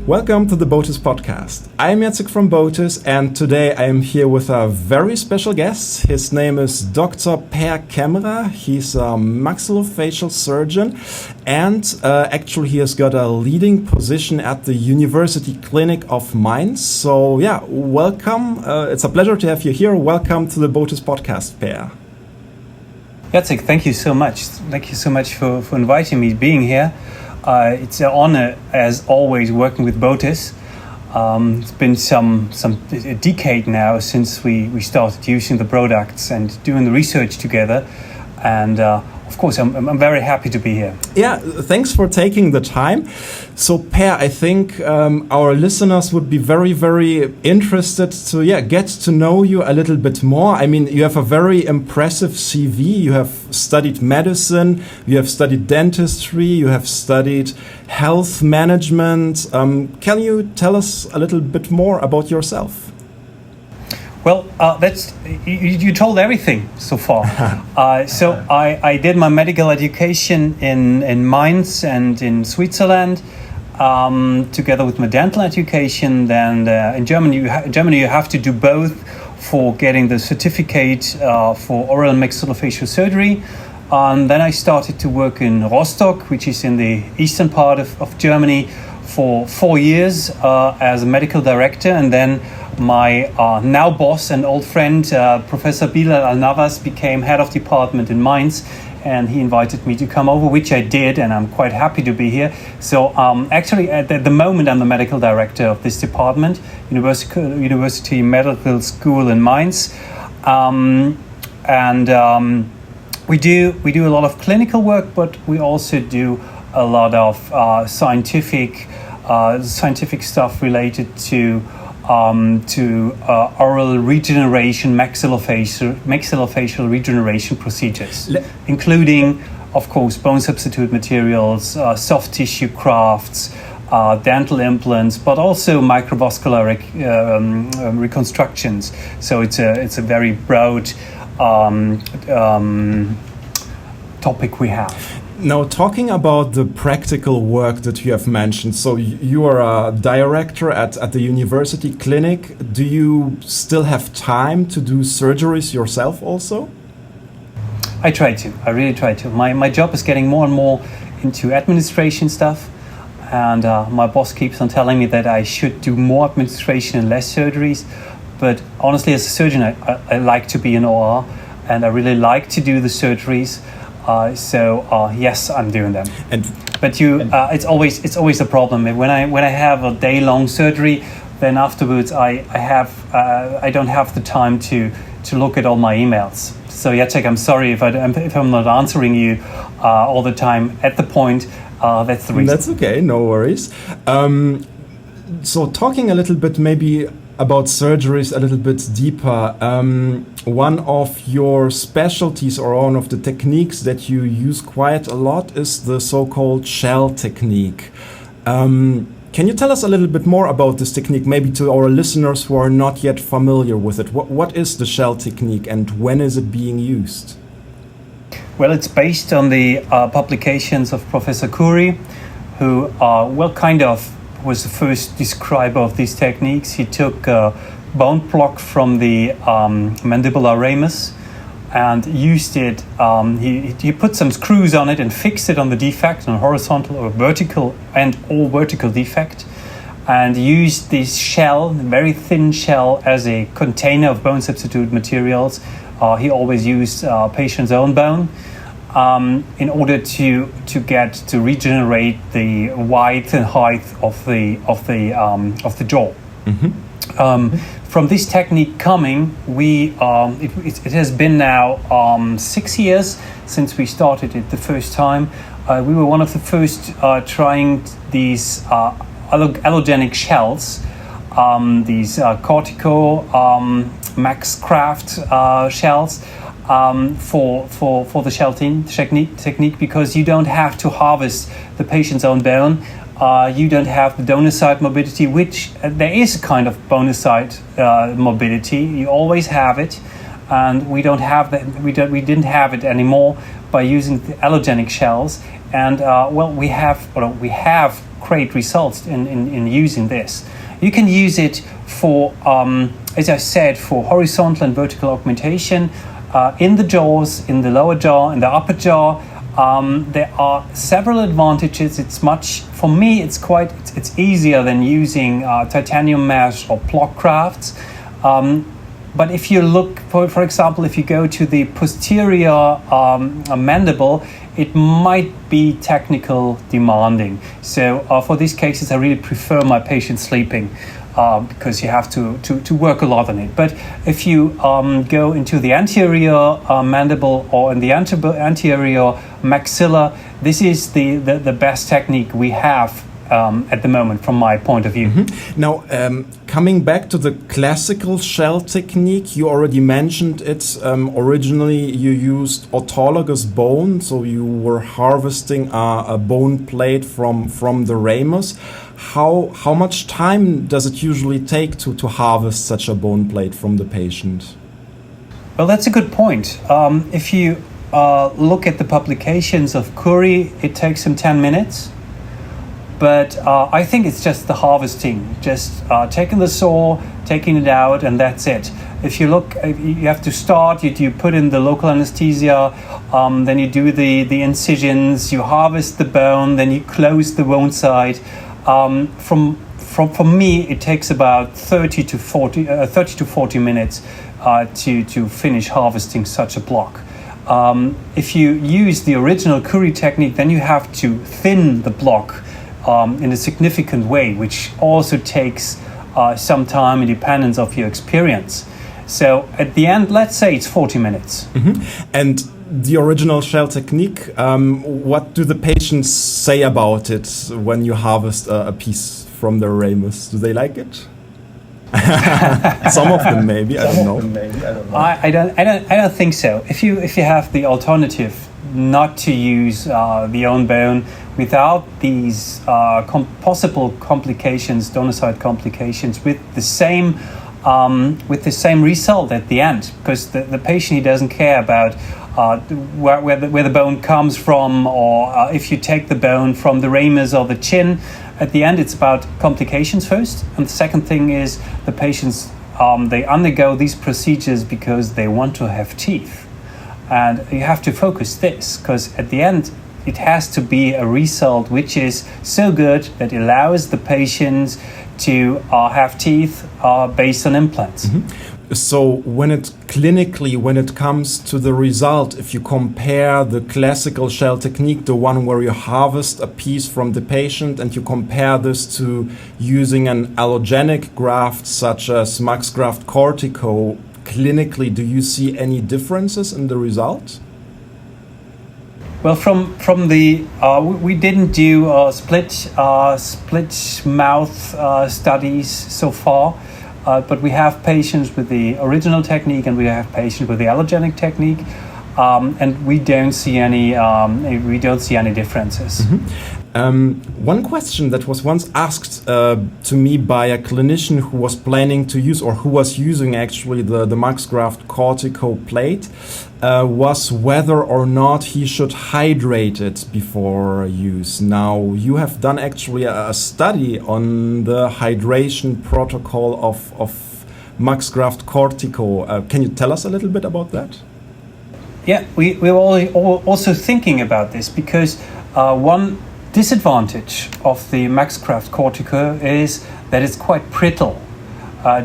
Welcome to the Botus podcast. I'm Jacek from Botus, and today I am here with a very special guest. His name is Dr. Per Kämmerer. He's a maxillofacial surgeon, and actually he has got a leading position at the University Clinic of Mainz. So yeah, welcome. It's a pleasure to have you here. Welcome to the Botus podcast, Per. Jacek, thank you so much. Thank you so much for inviting me, being here. It's an honor, as always, working with Botus. It's been a decade now since we started using the products and doing the research together. And of course, I'm very happy to be here. Yeah, thanks for taking the time. So, Per, I think our listeners would be very, very interested to get to know you a little bit more. I mean, you have a very impressive CV. You have studied medicine, you have studied dentistry, you have studied health management. Can you tell us a little bit more about yourself? Well, you told everything so far. So I did my medical education in Mainz and in Switzerland, together with my dental education. Then in Germany, you have to do both for getting the certificate for oral and maxillofacial surgery. Then I started to work in Rostock, which is in the eastern part of Germany, for 4 years as a medical director, and then my now boss and old friend, Professor Bilal Al-Navas, became head of department in Mainz, and he invited me to come over, which I did, and I'm quite happy to be here. So actually, at the moment, I'm the medical director of this department, University Medical School in Mainz, we do a lot of clinical work, but we also do a lot of scientific stuff related to oral regeneration, maxillofacial regeneration procedures, including, of course, bone substitute materials, soft tissue grafts, dental implants, but also microvascular reconstructions. So it's a very broad topic we have. Now, talking about the practical work that you have mentioned, so you are a director at the university clinic. Do you still have time to do surgeries yourself also? I really try to. My job is getting more and more into administration stuff, and my boss keeps on telling me that I should do more administration and less surgeries. But honestly, as a surgeon, I like to be in OR, and I really like to do the surgeries. Yes, I'm doing them. It's always a problem. When I have a day-long surgery, then afterwards I don't have the time to look at all my emails. So Jacek, I'm sorry if I'm not answering you all the time at the point. That's the reason. That's okay, no worries. So talking a little bit maybe about surgeries a little bit deeper, one of your specialties or one of the techniques that you use quite a lot is the so-called shell technique. Can you tell us a little bit more about this technique, maybe to our listeners who are not yet familiar with it? What is the shell technique and when is it being used? Well, it's based on the publications of Professor Curie, who was the first describer of these techniques. He took a bone block from the mandibular ramus and used it. He put some screws on it and fixed it on the defect, on horizontal or vertical defect, and used this shell, very thin shell, as a container of bone substitute materials. He always used patient's own bone. In order to regenerate the width and height of the jaw. Mm-hmm. From this technique coming, it has been now 6 years since we started it the first time. We were one of the first trying these allogenic shells, these cortico maxgraft shells. For the shell technique, because you don't have to harvest the patient's own bone, you don't have the donor side morbidity, which there is a kind of donor side morbidity. You always have it, and we don't have that. We didn't have it anymore by using the allogenic shells. And we have great results in using this. You can use it for, as I said, for horizontal and vertical augmentation in the jaws, in the lower jaw, in the upper jaw. There are several advantages. For me, it's easier than using titanium mesh or block grafts. But if you look, for example, if you go to the posterior mandible, it might be technical demanding. So for these cases, I really prefer my patient sleeping because you have to work a lot on it. But if you go into the anterior mandible or in the anterior maxilla, this is the best technique we have at the moment from my point of view. Mm-hmm. Now, coming back to the classical shell technique, you already mentioned it. Originally, you used autologous bone, so you were harvesting a bone plate from the ramus. How much time does it usually take to harvest such a bone plate from the patient? Well, that's a good point. If you look at the publications of Curie, it takes him 10 minutes. But I think it's just the harvesting, just taking the saw, taking it out, and that's it. If you look, you have to start, you put in the local anesthesia, then you do the incisions, you harvest the bone, then you close the wound site. For me, it takes about 30 to 40 minutes to finish harvesting such a block. If you use the original Curie technique, then you have to thin the block in a significant way, which also takes some time in dependence of your experience. So at the end, let's say it's 40 minutes. Mm-hmm. And the original shell technique, what do the patients say about it when you harvest a piece from the ramus? Do they like it? Some of them maybe. I don't know. I don't think so. If you have the alternative not to use the own bone without these possible complications, donor-side complications, with the same result at the end, because the patient, he doesn't care about where the bone comes from, or if you take the bone from the ramus or the chin. At the end, it's about complications first, and the second thing is the patients they undergo these procedures because they want to have teeth, and you have to focus this, because at the end it has to be a result which is so good that allows the patients to have teeth based on implants. Mm-hmm. So when it comes to the result, if you compare the classical shell technique, the one where you harvest a piece from the patient, and you compare this to using an allogenic graft such as maxgraft cortico, clinically, do you see any differences in the result? Well, from the we didn't do split mouth studies so far. But we have patients with the original technique, and we have patients with the allogenic technique, and we don't see any differences. Mm-hmm. One question that was once asked to me by a clinician who was planning to use, or who was using actually the maxgraft cortico plate, was whether or not he should hydrate it before use. Now, you have done actually a study on the hydration protocol of maxgraft cortico. Can you tell us a little bit about that? Yeah, we're also thinking about this, because one disadvantage of the maxgraft cortico is that it's quite brittle.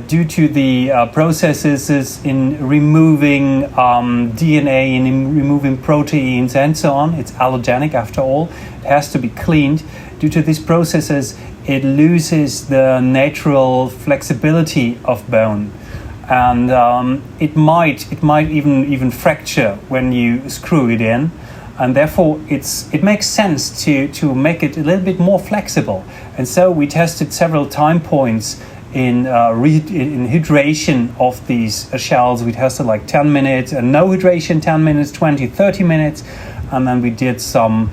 Due to the processes in removing DNA and in removing proteins and so on. It's allogenic after all. It has to be cleaned. Due to these processes, it loses the natural flexibility of bone, and it might even fracture when you screw it in. And therefore, it makes sense to make it a little bit more flexible. And so we tested several time points in hydration of these shells. We tested like 10 minutes, and no hydration, 10 minutes, 20, 30 minutes. And then we did some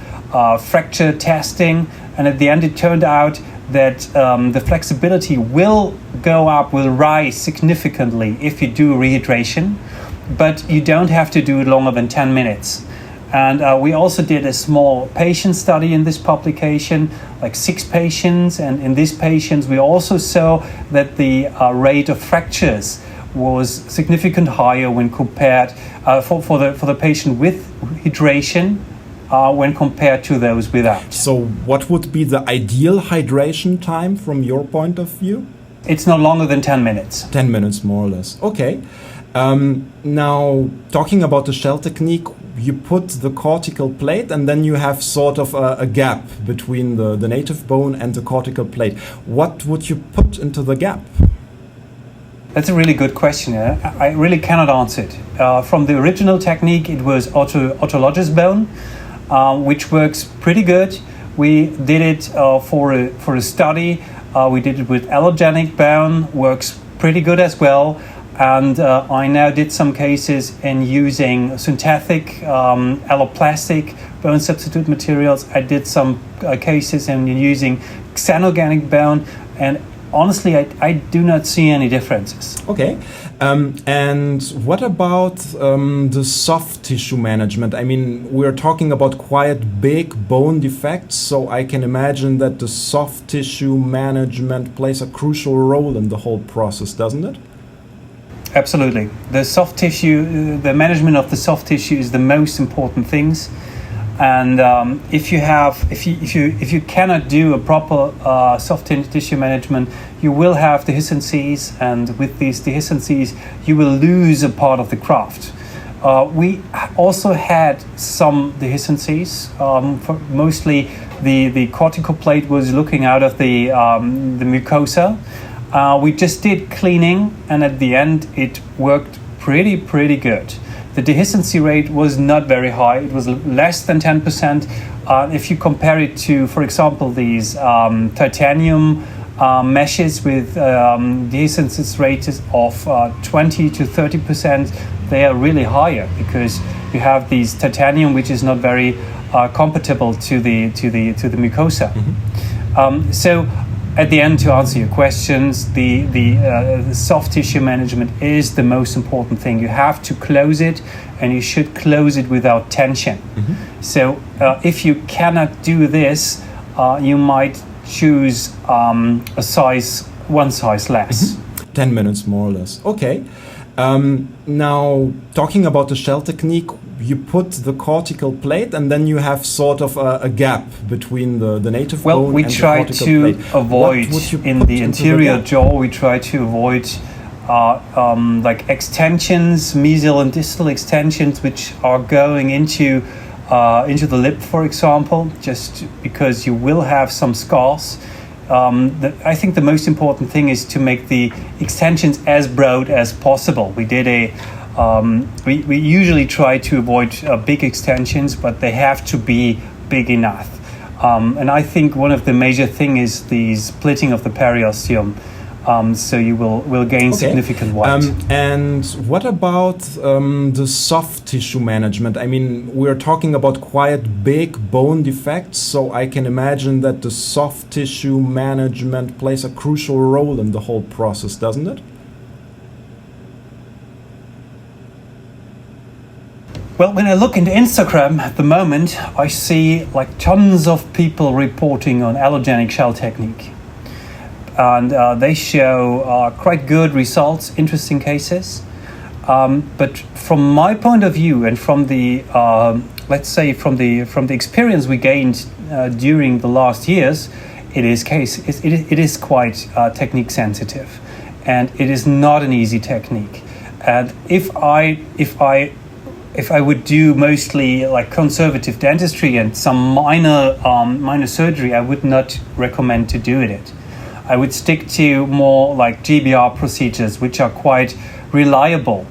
fracture testing. And at the end, it turned out that the flexibility will rise significantly if you do rehydration. But you don't have to do it longer than 10 minutes. And we also did a small patient study in this publication, like 6 patients. And in these patients, we also saw that the rate of fractures was significantly higher when compared for the patient with hydration when compared to those without. So what would be the ideal hydration time from your point of view? It's no longer than 10 minutes. 10 minutes, more or less. Okay. Now, talking about the shell technique, you put the cortical plate and then you have sort of a gap between the native bone and the cortical plate. What would you put into the gap? That's a really good question. I really cannot answer it. From the original technique, it was autologous bone, which works pretty good. We did it for a study. We did it with allogenic bone, works pretty good as well. And I now did some cases in using synthetic alloplastic bone substitute materials. I did some cases in using xenogenic bone, and honestly, I do not see any differences. Okay. And what about the soft tissue management? I mean, we're talking about quite big bone defects, so I can imagine that the soft tissue management plays a crucial role in the whole process, doesn't it? Absolutely. The soft tissue, the management of the soft tissue is the most important things. And if you cannot do a proper soft tissue management, you will have dehiscencies, and with these dehiscencies, you will lose a part of the graft. We also had some dehiscencies. Mostly, the cortical plate was looking out of the mucosa. We just did cleaning, and at the end, it worked pretty good. The dehiscency rate was not very high. It was less than 10%. If you compare it to, for example, these titanium meshes with dehiscency rates of 20 to 30%, they are really higher because you have these titanium, which is not very compatible to the mucosa. Mm-hmm. So, at the end, to answer your questions, the soft tissue management is the most important thing. You have to close it, and you should close it without tension. Mm-hmm. So if you cannot do this, you might choose one size less. Mm-hmm. 10 minutes, more or less. Okay. Now, talking about the shell technique, you put the cortical plate and then you have sort of a gap between the native bone and the cortical plate. We try to avoid, in the anterior jaw, we try to avoid like extensions, mesial and distal extensions, which are going into the lip, for example, just because you will have some scars. I think the most important thing is to make the extensions as broad as possible. We did we usually try to avoid big extensions, but they have to be big enough. And I think one of the major thing is the splitting of the periosteum. So you will gain significant weight. And what about the soft tissue management? I mean, we're talking about quite big bone defects, so I can imagine that the soft tissue management plays a crucial role in the whole process, doesn't it? Well, when I look into Instagram at the moment, I see like tons of people reporting on allogenic shell technique. And they show quite good results, interesting cases. But from my point of view, and from the let's say from the experience we gained during the last years, it is quite technique sensitive, and it is not an easy technique. And if I would do mostly like conservative dentistry and some minor surgery, I would not recommend to do it. I would stick to more like GBR procedures, which are quite reliable.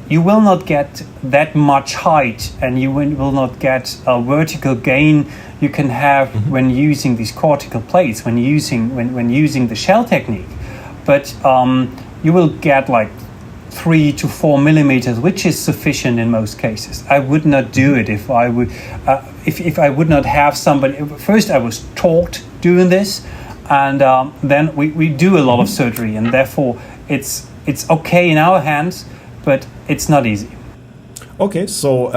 You will not get that much height, and you will not get a vertical gain you can have when using these cortical plates, when using the shell technique. But you will get like 3 to 4 millimeters, which is sufficient in most cases. I would not do it if I would not have somebody. First, I was taught doing this. And then we do a lot of surgery, and therefore it's okay in our hands, but it's not easy. Okay, so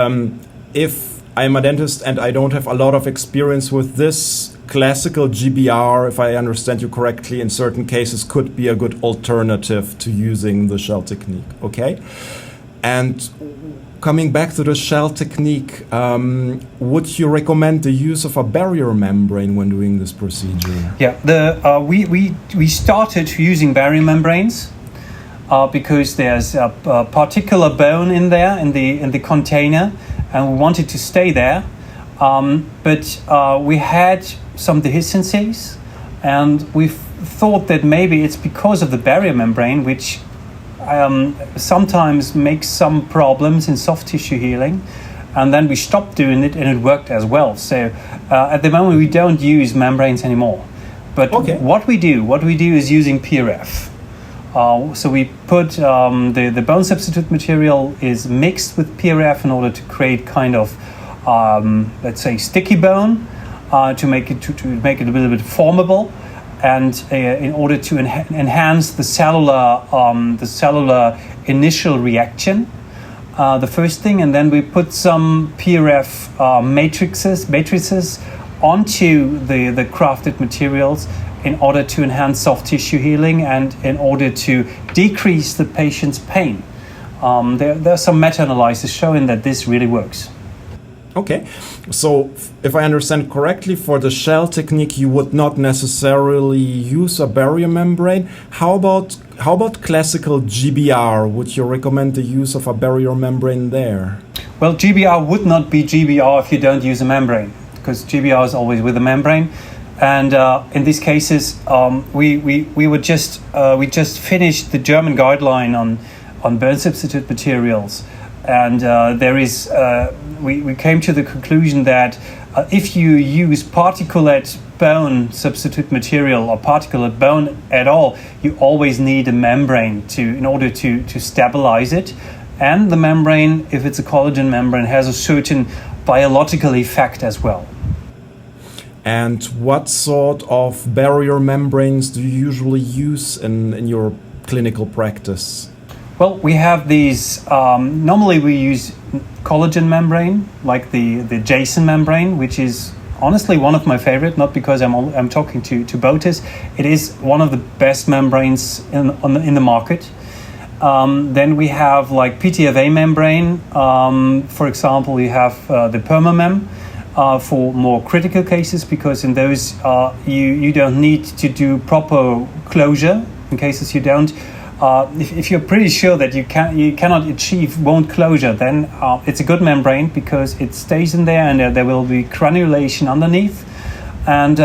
if I'm a dentist and I don't have a lot of experience with this, classical GBR, if I understand you correctly, in certain cases could be a good alternative to using the shell technique. Okay? And coming back to the shell technique, would you recommend the use of a barrier membrane when doing this procedure? Yeah, we started using barrier membranes because there's a particular bone in there in the container, and we wanted to stay there. But we had some deficiencies, and we thought that maybe it's because of the barrier membrane, which sometimes makes some problems in soft tissue healing, and then we stopped doing it, and it worked as well. So at the moment we don't use membranes anymore. But what we do is using PRF. So we put the bone substitute material is mixed with PRF in order to create kind of let's say sticky bone, to make it a little bit formable, and in order to enhance the cellular initial reaction, the first thing, and then we put some PRF matrices onto the crafted materials in order to enhance soft tissue healing and in order to decrease the patient's pain. There are some meta-analyses showing that this really works. Okay, so if I understand correctly, for the shell technique, you would not necessarily use a barrier membrane. How about classical GBR? Would you recommend the use of a barrier membrane there? Well, GBR would not be GBR if you don't use a membrane, because GBR is always with a membrane. And in these cases, we just finished the German guideline on bone substitute materials. And we came to the conclusion that if you use particulate bone substitute material or particulate bone at all, you always need a membrane in order to stabilize it. And the membrane, if it's a collagen membrane, has a certain biological effect as well. And what sort of barrier membranes do you usually use in your clinical practice? Well, we have these, normally we use collagen membrane, like the Jason membrane, which is honestly one of my favorite, not because I'm talking to botists. It is one of the best membranes in the market. Then we have like PTFA membrane. For example, we have the PermaMem for more critical cases, because in those you don't need to do proper closure. In cases you don't, if you're pretty sure that you cannot achieve wound closure, then it's a good membrane because it stays in there and there will be granulation underneath. And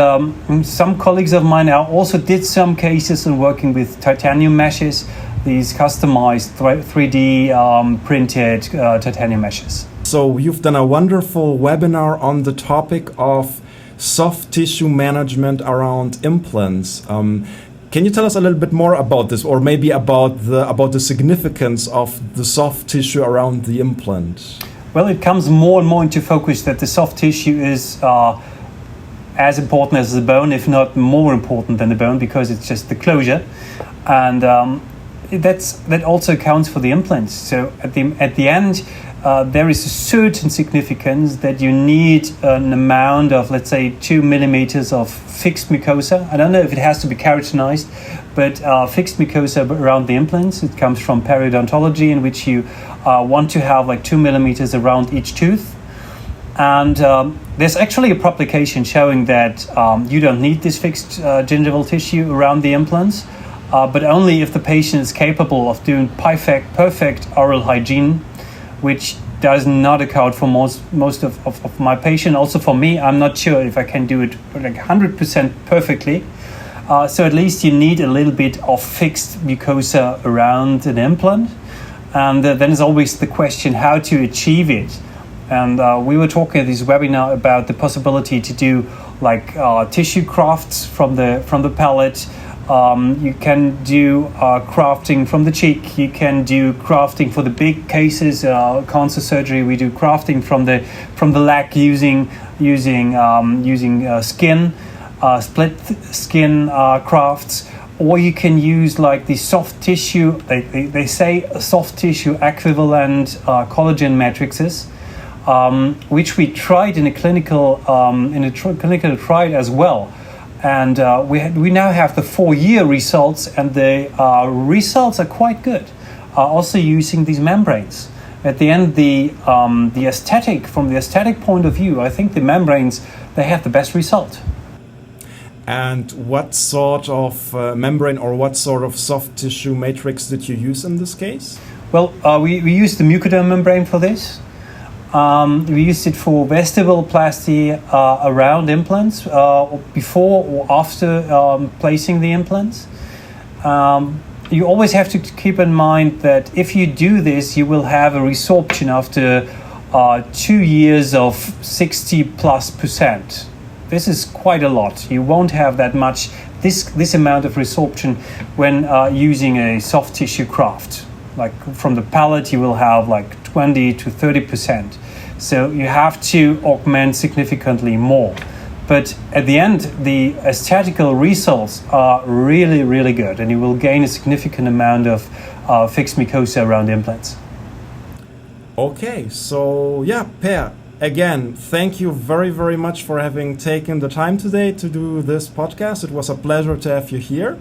some colleagues of mine also did some cases in working with titanium meshes, these customized 3D printed titanium meshes. So you've done a wonderful webinar on the topic of soft tissue management around implants. Can you tell us a little bit more about this, or maybe about the significance of the soft tissue around the implant? Well, it comes more and more into focus that the soft tissue is as important as the bone, if not more important than the bone, because it's just the closure, and that also counts for the implants. So at the end, there is a certain significance that you need an amount of, let's say, 2 millimeters of fixed mucosa. I don't know if it has to be keratinized, but fixed mucosa around the implants. It comes from periodontology, in which you want to have like 2 millimeters around each tooth. And there's actually a publication showing that you don't need this fixed gingival tissue around the implants, but only if the patient is capable of doing perfect oral hygiene, which does not account for most of my patient. Also for me, I'm not sure if I can do it like 100% perfectly. So at least you need a little bit of fixed mucosa around an implant. And then there's always the question how to achieve it. And we were talking at this webinar about the possibility to do like tissue grafts from the palate. You can do grafting from the cheek. You can do grafting for the big cases, cancer surgery. We do grafting from the leg using skin, split skin grafts. Or you can use like the soft tissue. They say soft tissue equivalent collagen matrices. which we tried in a clinical clinical trial as well. And we now have the 4-year results, and the results are quite good. Also using these membranes. At the end, from the aesthetic point of view, I think the membranes, they have the best result. And what sort of membrane or what sort of soft tissue matrix did you use in this case? Well, we used the mucoderm membrane for this. We used it for vestibuloplasty around implants, before or after placing the implants. You always have to keep in mind that if you do this, you will have a resorption after 2 years of 60+%. This is quite a lot. You won't have that much, this amount of resorption when using a soft tissue graft. Like from the palate, you will have like 20 to 30%. So you have to augment significantly more. But at the end, the aesthetical results are really, really good, and you will gain a significant amount of fixed mucosa around implants. Okay, so yeah, Per, again, thank you very, very much for having taken the time today to do this podcast. It was a pleasure to have you here.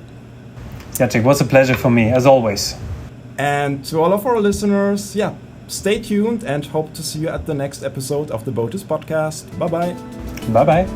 Jacek, it was a pleasure for me, as always. And to all of our listeners, yeah, stay tuned and hope to see you at the next episode of the Botus podcast. Bye-bye. Bye-bye.